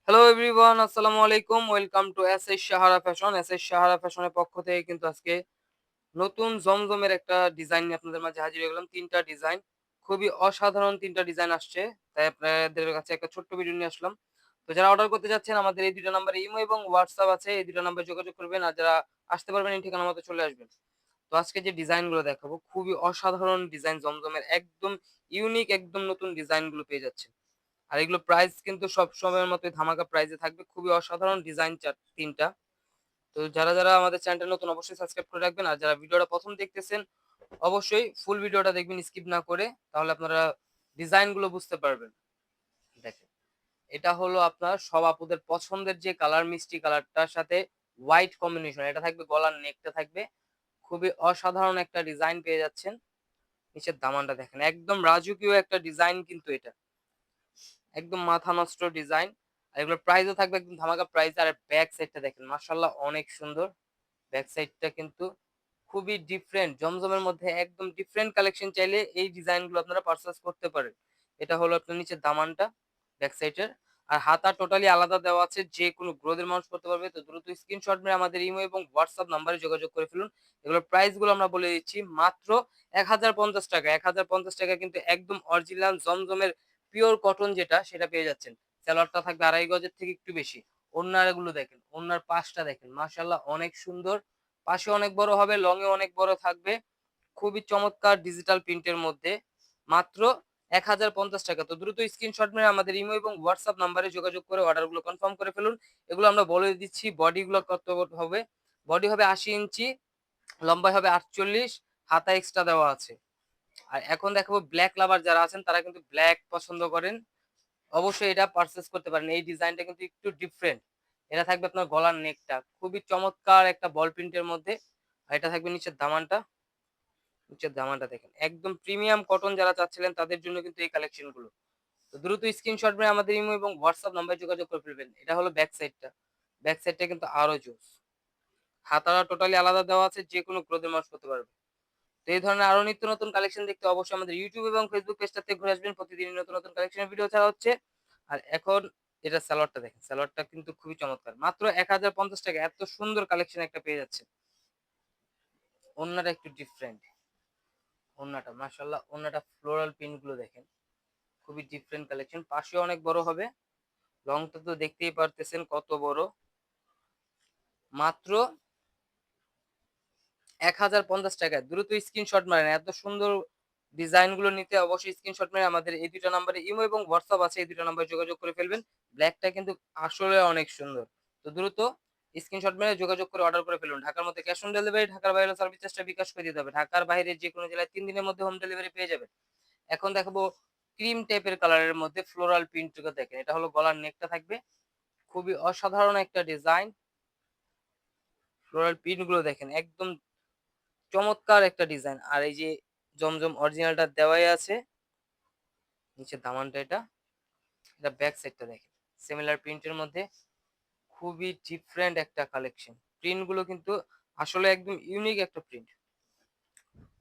Hello everyone, আসসালামু আলাইকুম। Welcome to SS Sahara fashion. SS Sahara ফ্যাশনের পক্ষ থেকে কিন্তু আজকে নতুন জমজমের একটা ডিজাইন নিয়ে আপনাদের মাঝে হাজির হয়ে গেলাম। ৩ টা ডিজাইন। খুবই অসাধারণ ৩ টা ডিজাইন আসছে। তাই আপনাদের কাছে একটা ছোট্ট ভিডিও নিয়ে আসলাম। তো যারা অর্ডার করতে যাচ্ছেন আমাদের এই ২ টা নাম্বারে ইমো এবং হোয়াটসঅ্যাপ আছে। এই ২ টা নাম্বারে যোগাযোগ করবেন। আর যারা আসতে পারবেন এই ঠিকানা মতো চলে আসবেন। তো আজকে যে ডিজাইনগুলো দেখাবো খুবই অসাধারণ ডিজাইন জমজমের একদম ইউনিক একদম নতুন ডিজাইনগুলো পেয়ে যাচ্ছেন। আর এগুলো প্রাইস কিন্তু সবসময়ের মতোই ধামাকা প্রাইসে থাকবে। খুবই অসাধারণ ডিজাইন ৩ টা। তো যারা আমাদের চ্যানেলটা নতুন অবশ্যই সাবস্ক্রাইব করে রাখবেন। আর যারা ভিডিওটা ১ম দেখতেছেন অবশ্যই ফুল ভিডিওটা দেখবেন স্কিপ না করে। তাহলে আপনারা ডিজাইন গুলো বুঝতে পারবেন। দেখেন, এটা হলো আপনার সব আপুদের পছন্দের যে কালার মিষ্টি কালারটার সাথে হোয়াইট কম্বিনেশন। এটা থাকবে গলার নেকটা থাকবে। খুবই অসাধারণ একটা ডিজাইন পেয়ে যাচ্ছেন। নিচের দামানটা দেখেন। একদম রাজকীয় একটা ডিজাইন কিন্তু এটা। একদম মাথা নষ্ট ডিজাইন। আর এগুলোর প্রাইসও থাকবে একদম ধামাকা প্রাইস। আর ব্যাক সাইডটা দেখেন মাশাআল্লাহ অনেক সুন্দর। ব্যাক সাইডটা কিন্তু খুবই ডিফারেন্ট। জমজমের মধ্যে একদম ডিফারেন্ট কালেকশন চাইলে এই ডিজাইনগুলো আপনারা পারচেজ করতে পারেন। এটা হলো আপনার নিচের দামানটা ব্যাক সাইডের। আর হাতা টোটালি আলাদা দেওয়া আছে। যে কোনো গ্রোথের মানুষ করতে পারবে। তো দ্রুত স্ক্রিনশট মেরে আমাদের ইমো এবং হোয়াটসঅ্যাপ নাম্বারে যোগাযোগ করে ফেলুন। এগুলোর প্রাইস গুলো আমরা বলে দিচ্ছি মাত্র ৳১,০৫০ ৳১,০৫০ কিন্তু একদম অরিজিনাল জমজমের পিওর কটন যেটা সেটা পেয়ে যাচ্ছেন। সালোয়ারটা থাকবে ২.৫ গজের থেকে একটু বেশি। ওড়নাগুলো দেখেন, ওড়নার পাশটা দেখেন। মাশাআল্লাহ অনেক সুন্দর। পাশে অনেক বড় হবে, লং এ অনেক বড় থাকবে। খুবই চমৎকার ডিজিটাল প্রিন্টের মধ্যে মাত্র ৳১,০৫০। তো দ্রুত স্ক্রিনশট মেরে আমাদের ইমো এবং হোয়াটসঅ্যাপ নাম্বারে যোগাযোগ করে অর্ডারগুলো কনফার্ম করে ফেলুন। এগুলো আমরা বলে দিচ্ছি বডিগুলো কত হবে। বডি হবে ৮০ ইঞ্চি, লম্বায় হবে ৪৮, হাতা এক্সট্রা দেওয়া আছে। আর এখন দেখাবো ব্লাক লাভার যারা আছেন তারা কিন্তু ব্লাক পছন্দ করেন। অবশ্যই এটা পারচেজ করতে পারেন। এই ডিজাইনটা কিন্তু একটু ডিফারেন্ট। এটা থাকবে আপনার গলার নেকটা। খুবই চমৎকার একটা বল প্রিন্টের মধ্যে। আর এটা থাকবে নিচের দামানটা। নিচের দামানটা দেখেন। একদম প্রিমিয়াম কটন যারা চাচ্ছিলেন তাদের জন্য কিন্তু এই কালেকশন গুলো। তো দ্রুত স্ক্রিনশট মেরে আমাদের ইমো এবং হোয়াটসঅ্যাপ নাম্বারে যোগাযোগ করে ফেলবেন। এটা হলো ব্যাক সাইডটা। ব্যাক সাইডটা কিন্তু আরো জোস। হাতাটা টোটালি আলাদা দেওয়া আছে। যেকোনো ক্লোথের মানুষ করতে পারবে। তো এই ধরনের আরো নিত্য নতুন কালেকশন দেখতে অবশ্যই আমাদের ইউটিউব এবং ফেসবুক পেজটাতে ঘুরে আসবেন। প্রতিদিনই নতুন নতুন কালেকশনের ভিডিও ছাড়া হচ্ছে। আর এখন এটা সালোয়ারটা দেখেন। সালোয়ারটা কিন্তু খুবই চমৎকার। মাত্র ৳১,০৫০ এত সুন্দর কালেকশন একটা পেয়ে যাচ্ছে। ওড়নাটা একটু ডিফারেন্ট। ওড়নাটা মাশাআল্লাহ ওড়নাটা ফ্লোরাল প্রিন্ট গুলো দেখেন। খুবই ডিফারেন্ট কালেকশন। পাশে অনেক বড় হবে। লংটা তো দেখতেই পারতেছেন কত বড়। মাত্র ৳১,০৫০ দ্রুত স্ক্রিনশট মারেন। এত সুন্দর ডিজাইন গুলো নিতে অবশ্যই স্ক্রিনশট মেরে আমাদের এই ২ টা নাম্বারে ইমো এবং হোয়াটসঅ্যাপ আছে। এই ২ টা নাম্বারে যোগাযোগ করে ফেলবেন। ব্লাকটা কিন্তু আসলে অনেক সুন্দর। তো দ্রুত স্ক্রিনশট মেরে যোগাযোগ করে অর্ডার করে ফেলুন। ঢাকার মধ্যে ক্যাশ অন ডেলিভারি, ঢাকার বাইরে সার্ভিস চার্জটা বিকাশ করে দিতে হবে। ঢাকার বাইরে যেকোনো জেলায় ৩ দিনের মধ্যে হোম ডেলিভারি পেয়ে যাবেন। এখন দেখাবো ক্রিম টাইপের কালারের মধ্যে ফ্লোরাল প্রিন্ট গুলো দেখেন। এটা হলো গলার নেকটা থাকবে। খুবই অসাধারণ একটা ডিজাইন। ফ্লোরাল প্রিন্ট গুলো দেখেন। একদম চমৎকার একটা ডিজাইন। আর এই যে জমজম অরিজিনালটা দেওয়াই আছে। নিচের দামানটা এটা। এটা ব্যাক সাইডটা দেখেন। সিমিলার প্রিন্টের মধ্যে খুবই ডিফারেন্ট একটা কালেকশন। প্রিন্ট গুলো কিন্তু আসলে একদম ইউনিক একটা প্রিন্ট।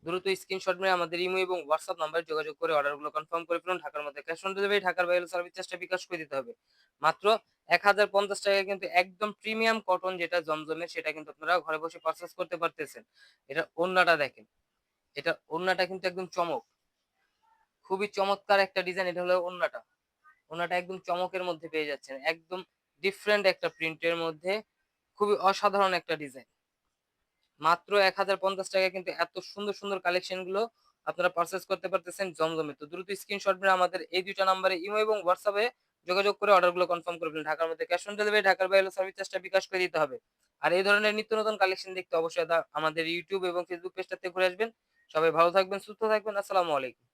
দ্রুত স্ক্রিনশট মেরে আমাদের ইমো এবং হোয়াটসঅ্যাপ নাম্বারে যোগাযোগ করে অর্ডারগুলো কনফার্ম করে ফেলুন। ঢাকার মধ্যে ক্যাশ অন ডেলিভারি, ঢাকার বাইরে সার্ভিস চার্জটা বিকাশ করে দিতে হবে। মাত্র ৳১,০৫০ কিন্তু একদম প্রিমিয়াম কটন যেটা জমজমের সেটা কিন্তু আপনারা ঘরে বসে পারচেজ করতে পারতেছেন। এটার ওড়নাটা দেখেন। এটার ওড়নাটা কিন্তু একদম চমক। খুবই চমৎকার একটা ডিজাইন। এটা হলো ওড়নাটা। ওড়নাটা একদম চমকের মধ্যে পেয়ে যাচ্ছেন। একদম ডিফারেন্ট একটা প্রিন্টের মধ্যে খুবই অসাধারণ একটা ডিজাইন। মাত্র ৳১,০৫০ কিন্তু এত সুন্দর, সুন্দর কালেকশন গুলো আপনারা পারচেজ করতে পারতেছেন জমজমে। তো দ্রুত স্ক্রিনশট মেরে আমাদের এই ২ টা নাম্বারে ইমো এবং হোয়াটসঅ্যাপে যোগাযোগ করে অর্ডারগুলো কনফার্ম করে ফেলুন। ঢাকার মধ্যে ক্যাশ অন ডেলিভারি, ঢাকার বাইরে সার্ভিস চার্জটা বিকাশ করে দিতে হবে। আর এই ধরনের নিত্য নতুন কালেকশন দেখতে অবশ্যই আমাদের ইউটিউব এবং ফেসবুক পেজটাতে ঘুরে আসবেন। সবাই ভালো থাকবেন, সুস্থ থাকবেন। আসসালামু আলাইকুম।